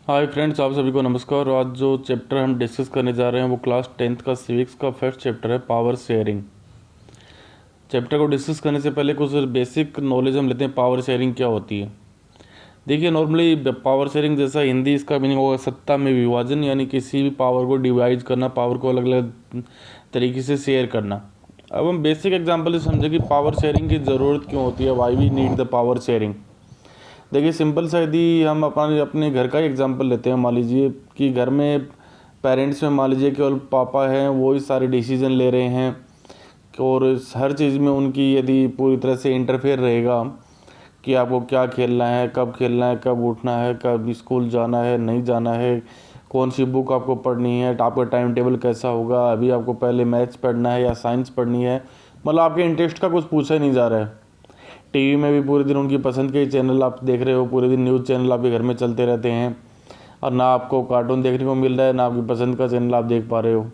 Hi friends, आप सभी को नमस्कार। आज जो चैप्टर हम डिस्कस करने जा रहे हैं वो क्लास 10th का सिविक्स का फर्स्ट चैप्टर है, पावर शेयरिंग। चैप्टर को डिस्कस करने से पहले कुछ बेसिक नॉलेज हम लेते हैं, पावर शेयरिंग क्या होती है। देखिए, नॉर्मली पावर शेयरिंग जैसा हिंदी इसका मीनिंग होगा सत्ता में विभाजन, यानी किसी भी पावर को डिवाइड करना, पावर को अलग अलग तरीके से शेयर करना। अब हम बेसिक एग्जांपल से समझें कि पावर शेयरिंग की ज़रूरत क्यों होती है, why we need the power sharing. देखिए, सिंपल सा यदि हम अपने घर का ही एग्जांपल लेते हैं, मान लीजिए कि घर में पेरेंट्स में मान लीजिए केवल पापा हैं, वो ही सारे डिसीजन ले रहे हैं और हर चीज़ में उनकी यदि पूरी तरह से इंटरफेयर रहेगा कि आपको क्या खेलना है, कब खेलना है, कब उठना है, कब स्कूल जाना है, नहीं जाना है, कौन सी बुक आपको पढ़नी है, आपका टाइम टेबल कैसा होगा, अभी आपको पहले मैथ्स पढ़ना है या साइंस पढ़नी है, मतलब आपके इंटरेस्ट का कुछ पूछा ही नहीं जा रहा है। टीवी में भी पूरे दिन उनकी पसंद के ही चैनल आप देख रहे हो, पूरे दिन न्यूज़ चैनल आपके घर में चलते रहते हैं और ना आपको कार्टून देखने को मिल रहा है, ना आपकी पसंद का चैनल आप देख पा रहे हो।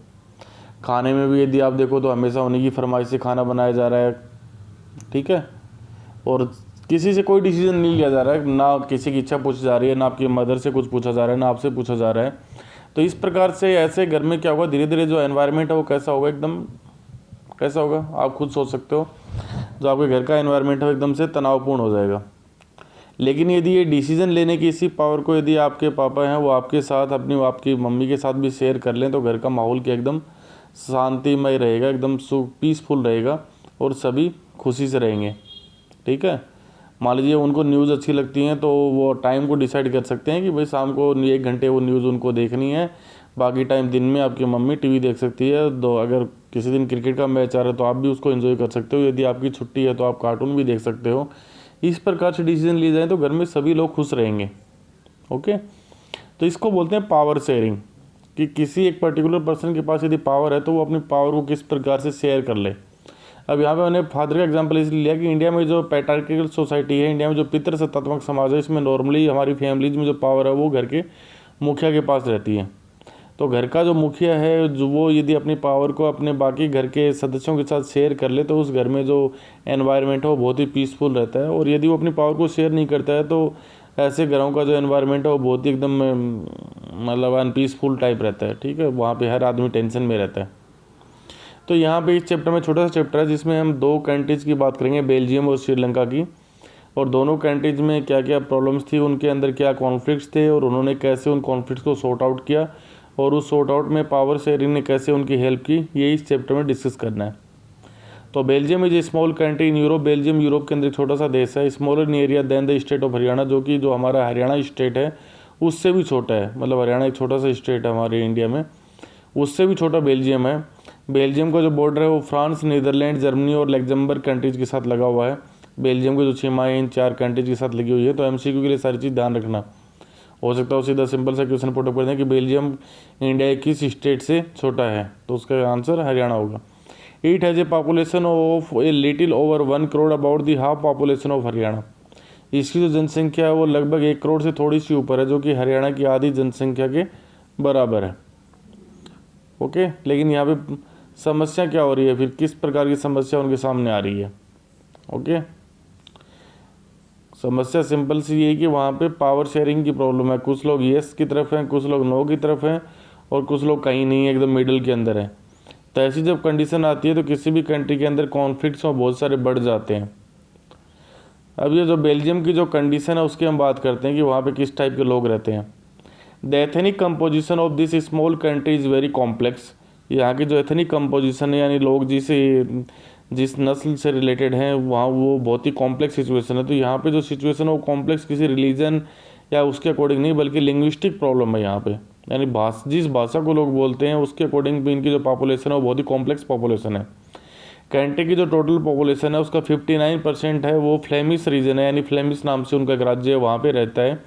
खाने में भी यदि आप देखो तो हमेशा उन्हीं की फरमाइश से खाना बनाया जा रहा है, ठीक है। और किसी से कोई डिसीजन नहीं लिया जा रहा है, ना किसी की इच्छा पूछी जा रही है, ना आपकी मदर से कुछ पूछा जा रहा है, ना आपसे पूछा जा रहा है। तो इस प्रकार से ऐसे घर में क्या होगा, धीरे धीरे जो एनवायरनमेंट है वो कैसा होगा, एकदम कैसा होगा आप खुद सोच सकते हो। जो आपके घर का एनवायरनमेंट है एकदम से तनावपूर्ण हो जाएगा। लेकिन यदि ये डिसीजन लेने की इसी पावर को यदि आपके पापा हैं वो आपके साथ अपनी आपकी मम्मी के साथ भी शेयर कर लें, तो घर का माहौल क्या एकदम शांतिमय रहेगा, एकदम पीसफुल रहेगा और सभी खुशी से रहेंगे, ठीक है। मान लीजिए उनको न्यूज़ अच्छी लगती हैं तो वो टाइम को डिसाइड कर सकते हैं कि भाई शाम को 1 घंटे वो न्यूज़ उनको देखनी है, बाकी टाइम दिन में आपकी मम्मी टीवी देख सकती है। दो अगर किसी दिन क्रिकेट का मैच आ रहा है तो आप भी उसको एंजॉय कर सकते हो, यदि आपकी छुट्टी है तो आप कार्टून भी देख सकते हो। इस प्रकार से डिसीजन लिए जाए तो घर में सभी लोग खुश रहेंगे, ओके। तो इसको बोलते हैं पावर शेयरिंग, कि किसी एक पर्टिकुलर पर्सन के पास यदि पावर है तो वो अपनी पावर को किस प्रकार से शेयर कर ले। अब यहाँ पे मैंने फादर का एग्जांपल इसलिए लिया कि इंडिया में जो पैट्रियार्कल सोसाइटी है, इंडिया में जो पितृसत्तात्मक समाज है, इसमें नॉर्मली हमारी फैमिलीज में जो पावर है वो घर के मुखिया के पास रहती है। तो घर का जो मुखिया है जो वो यदि अपनी पावर को अपने बाकी घर के सदस्यों के साथ शेयर कर ले तो उस घर में जो एनवायरनमेंट है वो बहुत ही पीसफुल रहता है। और यदि वो अपनी पावर को शेयर नहीं करता है तो ऐसे घरों का जो एनवायरनमेंट है वो बहुत ही एकदम मतलब अनपीसफुल टाइप रहता है, ठीक है। वहाँ पे हर आदमी टेंशन में रहता है। तो यहाँ पे इस चैप्टर में छोटा सा चैप्टर है जिसमें हम 2 कंट्रीज़ की बात करेंगे, बेल्जियम और श्रीलंका की, और दोनों कंट्रीज़ में क्या क्या प्रॉब्लम्स थी, उनके अंदर क्या कॉन्फ्लिक्ट्स थे और उन्होंने कैसे उन कॉन्फ्लिक्ट्स को सॉर्ट आउट किया और उस सॉर्ट आउट में पावर शेयरिंग ने कैसे उनकी हेल्प की, ये इस चैप्टर में डिस्कस करना है। तो Belgium is a small country in Europe. Belgium Europe के अंदर एक छोटा सा देश है, smaller in area than the state of Haryana, जो कि जो हमारा हरियाणा स्टेट है उससे भी छोटा है। मतलब हरियाणा एक छोटा सा स्टेट है हमारे इंडिया में, उससे भी छोटा बेल्जियम है। बेल्जियम का जो बॉर्डर है वो फ्रांस, नीदरलैंड, जर्मनी और लग्जमबर्ग कंट्रीज़ के साथ लगा हुआ है। बेल्जियम की जो सीमाएँ इन 4 कंट्रीज़ के साथ लगी हुई है। तो एमसीक्यू के लिए सारी चीज़ ध्यान रखना। हो सकता है सीधा सिंपल सा क्वेश्चन पुटअप कर दें कि बेल्जियम इंडिया किस स्टेट से छोटा है, तो उसका आंसर हरियाणा होगा। It has a population of a little over 1 crore, about the half population of Haryana. इसकी जो जनसंख्या है वो लगभग 1 करोड़ से थोड़ी सी ऊपर है, जो कि हरियाणा की आधी जनसंख्या के बराबर है, ओके। लेकिन यहाँ पे समस्या क्या हो रही है, फिर किस प्रकार की समस्या उनके सामने आ रही है, ओके। समस्या सिंपल सी ये है कि वहाँ पे पावर शेयरिंग की प्रॉब्लम है। कुछ लोग येस की तरफ हैं, कुछ लोग नो की तरफ हैं और कुछ लोग कहीं नहीं है, एकदम मिडिल के अंदर है। तो ऐसी जब कंडीशन आती है तो किसी भी कंट्री के अंदर कॉन्फ्लिक्ट्स में बहुत सारे बढ़ जाते हैं। अब ये जो बेल्जियम की जो कंडीशन है उसकी हम बात करते हैं कि वहाँ पे किस टाइप के लोग रहते हैं। The ethnic composition of this small country is very complex. यहाँ की जो एथनिक कंपोजिशन है, यानी लोग जिस नस्ल से रिलेटेड हैं वहाँ वो बहुत ही कॉम्प्लेक्स सिचुएशन है। तो यहाँ पे जो सिचुएशन है वो कॉम्प्लेक्स किसी रिलीजन या उसके अकॉर्डिंग नहीं, बल्कि लिंग्विस्टिक प्रॉब्लम है यहाँ पे। यानी जिस भाषा को लोग बोलते हैं उसके अकॉर्डिंग भी इनकी जो पॉपुलेशन है वो बहुत ही कॉम्प्लेक्स पॉपुलेशन है। कंट्री की जो टोटल पॉपुलेशन है उसका 59% है वो फ्लेमिश रीजन है, यानी फ्लेमिश नाम से उनका एक राज्य है वहाँ पे रहता है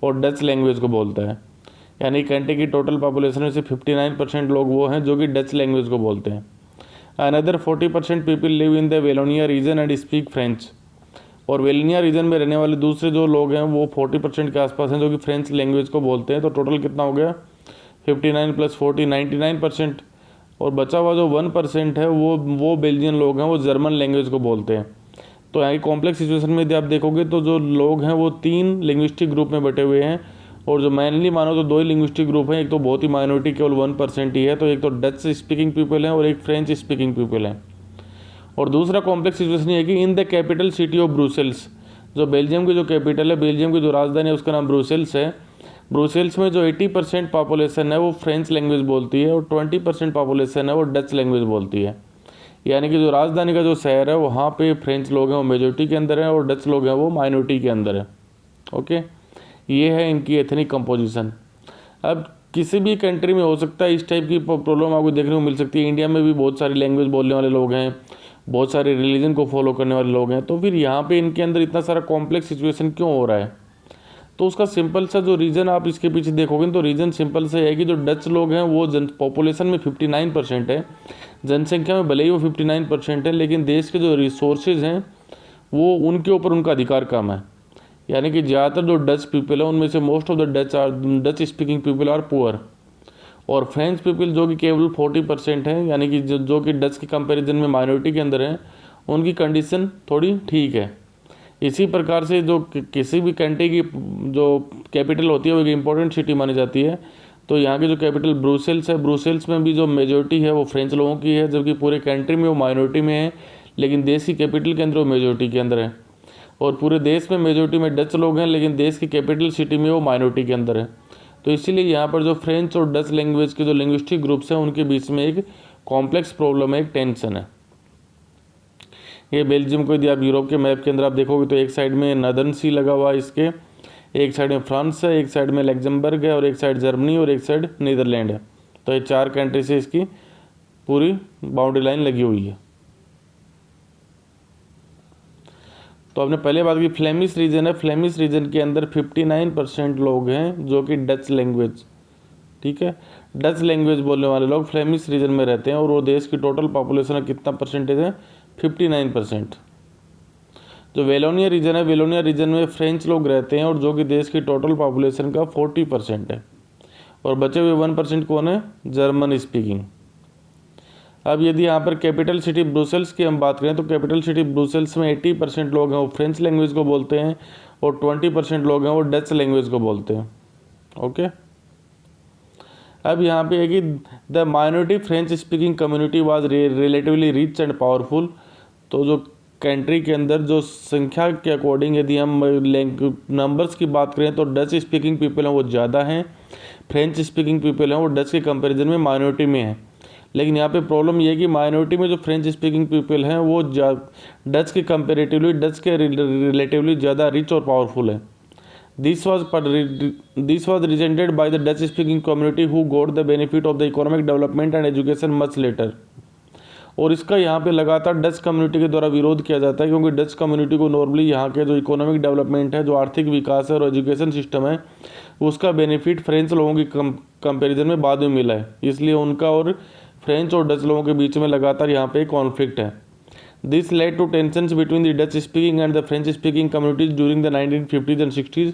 और डच लैंग्वेज को बोलता है। यानी कंट्री की टोटल पॉपुलेशन में से 59% लोग वो हैं जो कि डच लैंग्वेज को बोलते हैं। Another 40% people live in the Wallonia region and speak French. और वेलोनिया रीजन में रहने वाले दूसरे जो लोग हैं वो 40% के आसपास हैं जो कि फ्रेंच लैंग्वेज को बोलते हैं। तो टोटल कितना हो गया, 59 + 40 99%। और बचा हुआ जो 1% है वो बेल्जियन लोग हैं, वो जर्मन लैंग्वेज को बोलते हैं। तो यहाँ की कॉम्प्लेक्स सिचुएशन में यदि आप देखोगे तो जो लोग हैं वो 3 लिंग्विस्टिक ग्रुप में बटे हुए हैं और जो मेनली मानो तो 2 ही लिंग्विस्टिक ग्रुप हैं, एक तो बहुत ही माइनॉरिटी केवल 1% ही है, तो एक तो डच स्पीकिंग पीपल है और एक फ्रेंच स्पीकिंग पीपल है। और दूसरा कॉम्प्लेक्स सिचुएशन ये है कि in the capital city of Brussels, जो बेल्जियम की जो कैपिटल है, बेल्जियम की जो राजधानी है उसका नाम ब्रुसेल्स है। ब्रुसेल्स में जो 80% पॉपुलेशन है वो फ्रेंच लैंग्वेज बोलती है और 20% पॉपुलेशन है वो डच लैंग्वेज बोलती है। यानी कि जो राजधानी का जो शहर है वहाँ पे फ्रेंच लोग हैं वो मेजोरिटी के अंदर हैं और डच लोग हैं वो माइनॉरिटी के अंदर है। ओके, ये है इनकी एथनिक कंपोजिशन। अब किसी भी कंट्री में हो सकता है इस टाइप की प्रॉब्लम आपको देखने को मिल सकती है। इंडिया में भी बहुत सारी लैंग्वेज बोलने वाले लोग हैं, बहुत सारे रिलीजन को फॉलो करने वाले लोग हैं, तो फिर यहाँ पे इनके अंदर इतना सारा कॉम्प्लेक्स सिचुएशन क्यों हो रहा है? तो उसका सिंपल सा जो रीज़न आप इसके पीछे देखोगे तो रीज़न सिंपल से है कि जो डच लोग हैं वो पॉपुलेशन में 59% है, जनसंख्या में भले ही वो 59% है, लेकिन देश के जो रिसोर्सेज हैं वो उनके ऊपर उनका अधिकार कम है। यानी कि ज़्यादातर जो डच पीपल है उनमें से most of the Dutch speaking people are poor, और फ्रेंच पीपल जो कि केवल 40% है, यानी कि जो कि डच के कंपैरिजन में माइनॉरिटी के अंदर है, उनकी कंडीशन थोड़ी ठीक है। इसी प्रकार से जो किसी भी कंट्री की जो कैपिटल होती है वो एक इम्पोर्टेंट सिटी मानी जाती है। तो यहाँ की जो कैपिटल ब्रुसेल्स है, ब्रुसेल्स में भी जो मेजोरिटी है वो फ्रेंच लोगों की है, जबकि पूरे कंट्री में वो माइनॉरिटी में है, लेकिन देश की कैपिटल के अंदर वो मेजोरिटी के अंदर है। और पूरे देश में मेजोरिटी में डच लोग हैं, लेकिन देश की कैपिटल सिटी में वो माइनॉरिटी के अंदर है। तो इसीलिए यहाँ पर जो फ्रेंच और डच लैंग्वेज के जो लिंग्विस्टिक ग्रुप्स हैं उनके बीच में एक कॉम्प्लेक्स प्रॉब्लम है, एक टेंशन है। ये बेल्जियम को यदि आप यूरोप के मैप के अंदर आप देखोगे तो एक साइड में नदर्न सी लगा हुआ है इसके, एक साइड में फ्रांस है, एक साइड में लग्जमबर्ग है, और एक साइड जर्मनी और एक साइड नीदरलैंड है। तो ये 4 कंट्री से इसकी पूरी बाउंड्री लाइन लगी हुई है। तो आपने पहले बात की फ्लेमिश रीजन है, फ्लेमिश रीजन के अंदर 59% लोग हैं जो कि डच लैंग्वेज, ठीक है, डच लैंग्वेज बोलने वाले लोग फ्लेमिश रीजन में रहते हैं, और वो देश की टोटल पॉपुलेशन का कितना परसेंटेज है? 59%। जो वेलोनिया रीजन है, वेलोनिया रीजन में फ्रेंच लोग रहते हैं और जो कि देश की टोटल पॉपुलेशन का 40% है, और बचे हुए 1% कौन है? German speaking. अब यदि यहाँ पर कैपिटल सिटी ब्रुसेल्स की हम बात करें तो कैपिटल सिटी ब्रुसेल्स में 80% लोग हैं वो फ्रेंच लैंग्वेज को बोलते हैं और 20% लोग हैं वो डच लैंग्वेज को बोलते हैं। ओके, अब यहाँ पे है कि the minority French speaking community was relatively rich and powerful. तो जो कंट्री के अंदर जो संख्या के अकॉर्डिंग यदि हम नंबर्स की बात करें तो डच स्पीकिंग पीपल हैं वो ज़्यादा हैं, फ्रेंच स्पीकिंग पीपल हैं वो डच के कंपैरिजन में माइनॉरिटी में हैं। लेकिन यहाँ पे प्रॉब्लम ये है कि माइनॉरिटी में जो फ्रेंच स्पीकिंग पीपल हैं वो डच के कंपेरेटिवली, डच के रिलेटिवली ज़्यादा रिच और पावरफुल है। This was resented by the Dutch speaking community who got the benefit of the economic development and education much later. और इसका यहाँ पे लगातार डच कम्युनिटी के द्वारा विरोध किया जाता है, क्योंकि डच कम्युनिटी को नॉर्मली यहाँ के जो इकोनॉमिक डेवलपमेंट है, जो आर्थिक विकास है और एजुकेशन सिस्टम है, उसका बेनिफिट फ्रेंच लोगों की कंपेरिजन में बाद में मिला है। इसलिए उनका और फ्रेंच और डच लोगों के बीच में लगातार यहाँ पे कॉन्फ्लिक्ट है। This led to tensions between the Dutch speaking and the French speaking communities during the 1950s and 60s,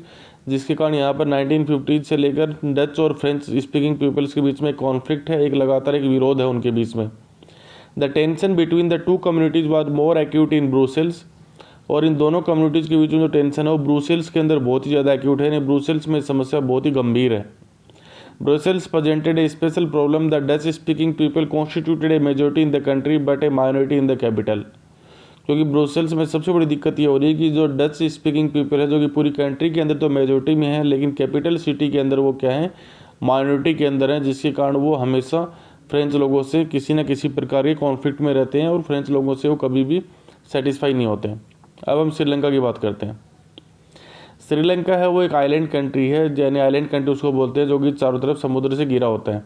जिसके कारण यहाँ पर 1950s से लेकर डच और फ्रेंच स्पीकिंग पीपल्स के बीच में कॉन्फ्लिक्ट है, एक लगातार एक विरोध है उनके बीच में। The tension between the two communities was more acute in Brussels, और इन दोनों कम्युनिटीज़ के बीच में जो टेंशन है वो ब्रुसेल्स के अंदर बहुत ही ज़्यादा एक्यूट है, यानी ब्रुसेल्स में समस्या बहुत ही गंभीर है। Brussels presented a special problem that Dutch speaking people constituted a majority in the country but a minority in the capital। क्योंकि ब्रुसेल्स में सबसे बड़ी दिक्कत ये हो रही है कि जो डच स्पीकिंग पीपल है जो कि पूरी कंट्री के अंदर तो मेजोरिटी में है, लेकिन कैपिटल सिटी के अंदर वो क्या है? माइनॉरिटी के अंदर है, जिसके कारण वो हमेशा फ्रेंच लोगों से किसी न किसी प्रकार के कॉन्फ्लिक्ट में रहते हैं और फ्रेंच लोगों से वो कभी भी सेटिस्फाई नहीं होते हैं। अब हम श्रीलंका की बात करते हैं। श्रीलंका है वो एक आइलैंड कंट्री है, यानी आइलैंड कंट्री उसको बोलते हैं, जो कि चारों तरफ समुद्र से घिरा होता है।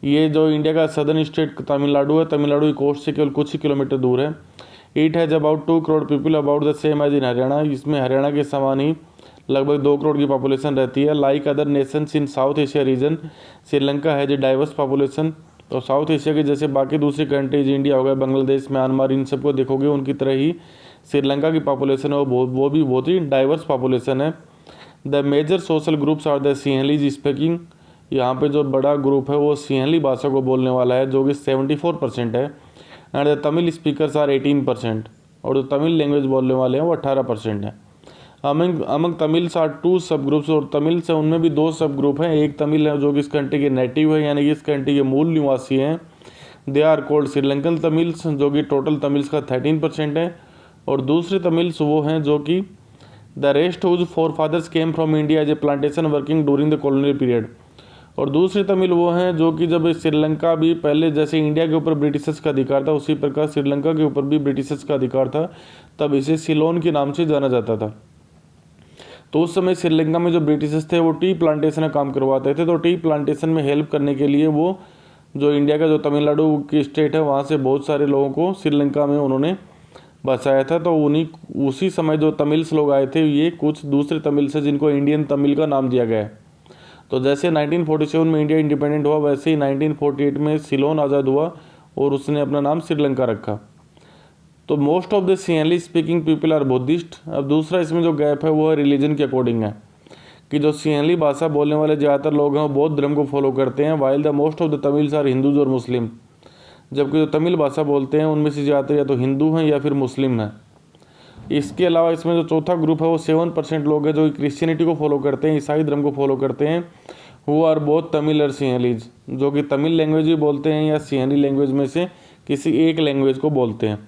ये जो इंडिया का सदर्न स्टेट तमिलनाडु है, तमिलनाडु की कोस्ट से केवल कुछ ही किलोमीटर दूर है। It has about 2 crore people, about the same as in Haryana. इसमें हरियाणा के समान ही लगभग 2 करोड़ की पॉपुलेशन रहती है। लाइक अदर नेशंस इन साउथ एशिया रीजन, श्रीलंका है जो डाइवर्स पॉपुलेशन। तो साउथ एशिया के जैसे बाकी दूसरी कंट्रीज, इंडिया हो गया, बांग्लादेश, म्यांमार, इन सबको देखोगे उनकी तरह ही श्रीलंका की पॉपुलेशन है वो भी बहुत ही डाइवर्स पॉपुलेशन है। The major social groups are the Sinhalese speaking. यहाँ पे जो बड़ा ग्रुप है वो सिंहली भाषा को बोलने वाला है, जो कि 74% है। And the Tamil speakers are 18%, और जो तमिल लैंग्वेज बोलने वाले हैं वो 18% है। अमंग तमिल्स आर 2 सब ग्रुप्स, और तमिल्स हैं उनमें भी 2 सब ग्रुप हैं। एक तमिल है जो कि इस कंट्री के नेटिव है, यानी कि इस कंट्री के मूल निवासी हैं, they are called Sri Lankan Tamils, जो कि टोटल तमिल्स का 13% है। और दूसरे तमिल्स वो हैं जो कि the rest whose forefathers came from India as a plantation working during the colonial period. और दूसरे तमिल वो हैं जो कि जब श्रीलंका भी पहले जैसे इंडिया के ऊपर ब्रिटिशर्स का अधिकार था, उसी प्रकार श्रीलंका के ऊपर भी ब्रिटिशर्स का अधिकार था, तब इसे सिलोन के नाम से जाना जाता था। तो उस समय श्रीलंका में जो ब्रिटिशर्स थे वो टी प्लांटेशन का काम करवाते थे। तो टी प्लांटेशन में हेल्प करने के लिए वो जो इंडिया का जो तमिलनाडु की स्टेट है वहाँ से बहुत सारे लोगों को श्रीलंका में उन्होंने बसाया था। तो उसी समय जो तमिल्स लोग आए थे, ये कुछ दूसरे तमिल से जिनको इंडियन तमिल का नाम दिया गया है। तो जैसे 1947 में इंडिया इंडिपेंडेंट हुआ, वैसे ही 1948 में सिलोन आज़ाद हुआ और उसने अपना नाम श्रीलंका रखा। तो most of the Sinhala speaking people are Buddhist. अब दूसरा इसमें जो गैप है वो है रिलीजन के अकॉर्डिंग है, कि जो सियाली भाषा बोलने वाले ज़्यादातर लोग हैं वो बौद्ध धर्म को फॉलो करते हैं, while the most of the Tamils are Hindus और मुस्लिम। जबकि जो तमिल भाषा बोलते हैं उनमें से ज़्यादातर या तो हिंदू हैं या फिर मुस्लिम हैं। इसके अलावा इसमें जो चौथा ग्रुप है वो 7% लोग हैं जो क्रिश्चियनिटी को फॉलो करते हैं, ईसाई धर्म को फॉलो करते हैं, वो आर बोथ तमिल और सियालीज, जो कि तमिल लैंग्वेज भी बोलते हैं या सियाली लैंग्वेज में से किसी एक लैंग्वेज को बोलते हैं।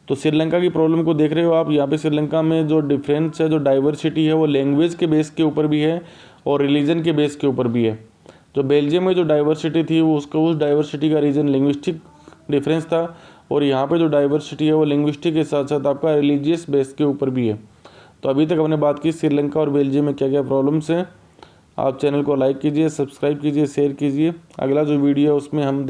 तो श्रीलंका की प्रॉब्लम को देख रहे हो आप, यहाँ पे श्रीलंका में जो डिफरेंस है, जो डाइवर्सिटी है, वो लैंग्वेज के बेस के ऊपर भी है और रिलीजन के बेस के ऊपर भी है। जो बेल्जियम में जो डाइवर्सिटी थी वो उस डाइवर्सिटी का रीज़न लिंग्विस्टिक डिफरेंस था, और यहाँ पे जो डाइवर्सिटी है वो लिंग्विस्टिक के साथ साथ आपका रिलीजियस बेस के ऊपर भी है। तो अभी तक हमने बात की श्रीलंका और बेल्जियम में क्या क्या प्रॉब्लम्स हैं। आप चैनल को लाइक कीजिए, सब्सक्राइब कीजिए, शेयर कीजिए। अगला जो वीडियो है उसमें हम